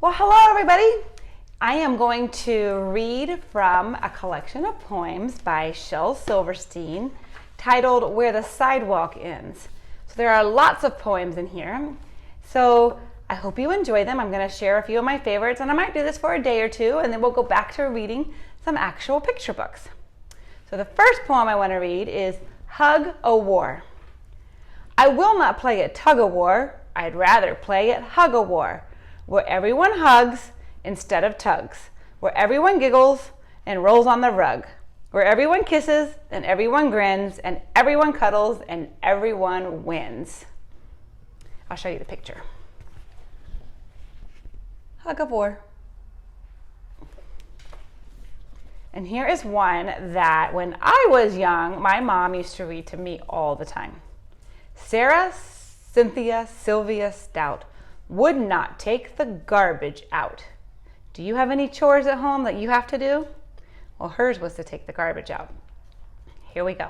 Well, hello everybody. I am going to read from a collection of poems by Shel Silverstein titled Where the Sidewalk Ends. So there are lots of poems in here. So I hope you enjoy them. I'm going to share a few of my favorites, and I might do this for a day or two, and then we'll go back to reading some actual picture books. So the first poem I want to read is Hug a War. I will not play at tug of war. I'd rather play at hug a war, where everyone hugs instead of tugs, where everyone giggles and rolls on the rug, where everyone kisses and everyone grins and everyone cuddles and everyone wins. I'll show you the picture. Hug of war. And here is one that when I was young, my mom used to read to me all the time. Sarah, Cynthia, Sylvia Stout would not take the garbage out. Do you have any chores at home that you have to do? Well, hers was to take the garbage out. Here we go.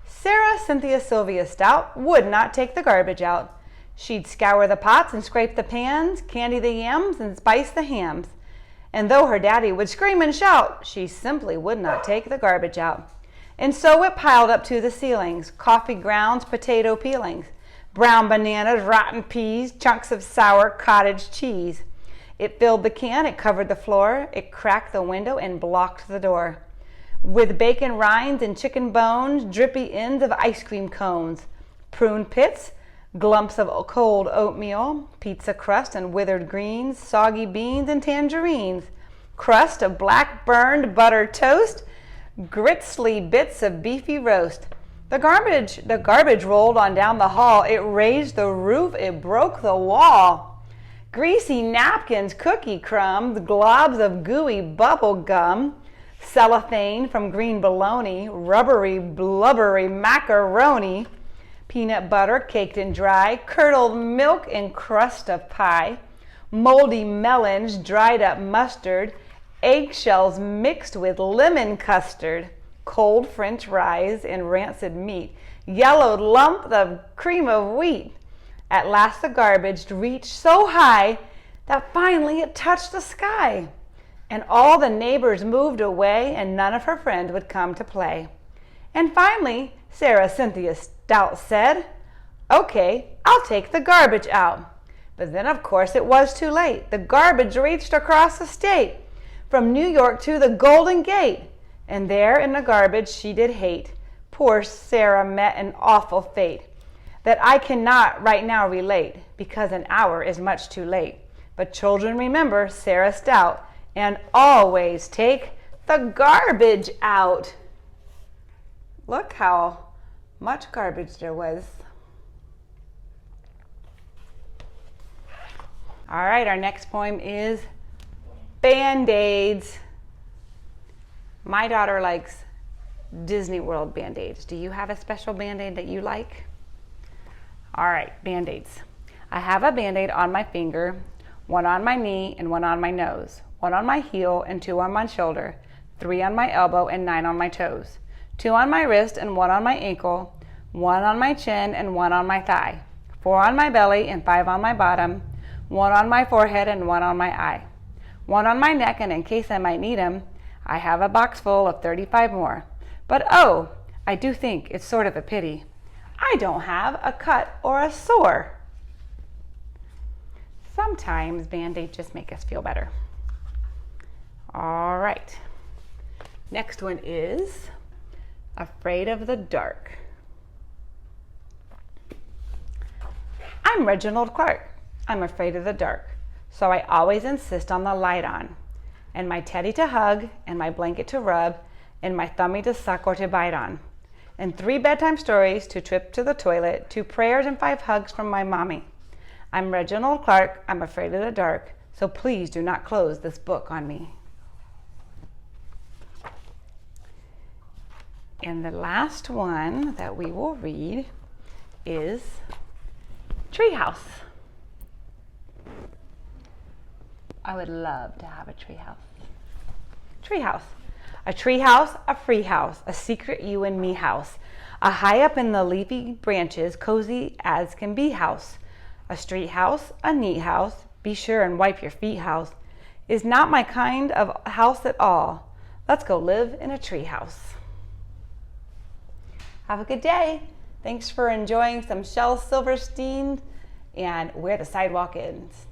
Sarah, Cynthia, Sylvia Stout would not take the garbage out. She'd scour the pots and scrape the pans, candy the yams and spice the hams. And though her daddy would scream and shout, she simply would not take the garbage out. And so it piled up to the ceilings, coffee grounds, potato peelings, brown bananas, rotten peas, chunks of sour cottage cheese. It filled the can, it covered the floor, it cracked the window and blocked the door. With bacon rinds and chicken bones, drippy ends of ice cream cones, prune pits, glumps of cold oatmeal, pizza crust and withered greens, soggy beans and tangerines, crust of black burned butter toast, gristly bits of beefy roast. The garbage rolled on down the hall. It raised the roof, it broke the wall. Greasy napkins, cookie crumbs, globs of gooey bubble gum, cellophane from green bologna, rubbery, blubbery macaroni, peanut butter caked and dry, curdled milk and crust of pie, moldy melons, dried up mustard, eggshells mixed with lemon custard, cold French fries and rancid meat, yellowed lump of cream of wheat. At last the garbage reached so high that finally it touched the sky. And all the neighbors moved away and none of her friends would come to play. And finally, Sarah Cynthia Stout said, "Okay, I'll take the garbage out." But then of course it was too late. The garbage reached across the state, from New York to the Golden Gate. And there in the garbage she did hate. Poor Sarah met an awful fate that I cannot right now relate, because an hour is much too late. But children, remember Sarah Stout and always take the garbage out. Look how much garbage there was. All right, our next poem is Band-Aids. My daughter likes Disney World Band-Aids. Do you have a special Band-Aid that you like? All right, Band-Aids. I have a Band-Aid on my finger, one on my knee and one on my nose, one on my heel and two on my shoulder, 3 on my elbow and 9 on my toes, 2 on my wrist and 1 on my ankle, 1 on my chin and 1 on my thigh, 4 on my belly and 5 on my bottom, 1 on my forehead and 1 on my eye, 1 on my neck, and in case I might need 'em, I have a box full of 35 more. But oh, I do think it's sort of a pity I don't have a cut or a sore. Sometimes Band-Aids just make us feel better. All right. Next one is Afraid of the Dark. I'm Reginald Clark. I'm afraid of the dark, so I always insist on the light on, and my teddy to hug, and my blanket to rub, and my thummy to suck or to bite on, and 3 bedtime stories, 2 trips to the toilet, 2 prayers and 5 hugs from my mommy. I'm Reginald Clark. I'm afraid of the dark, so please do not close this book on me. And the last one that we will read is Treehouse. I would love to have a treehouse. Treehouse. A treehouse, a free house, a secret you and me house. A high up in the leafy branches, cozy as can be house. A street house, a neat house, Be sure and wipe your feet, house. Is not my kind of house at all. Let's go live in a tree house. Have a good day. Thanks for enjoying some Shel Silverstein and Where the Sidewalk Ends.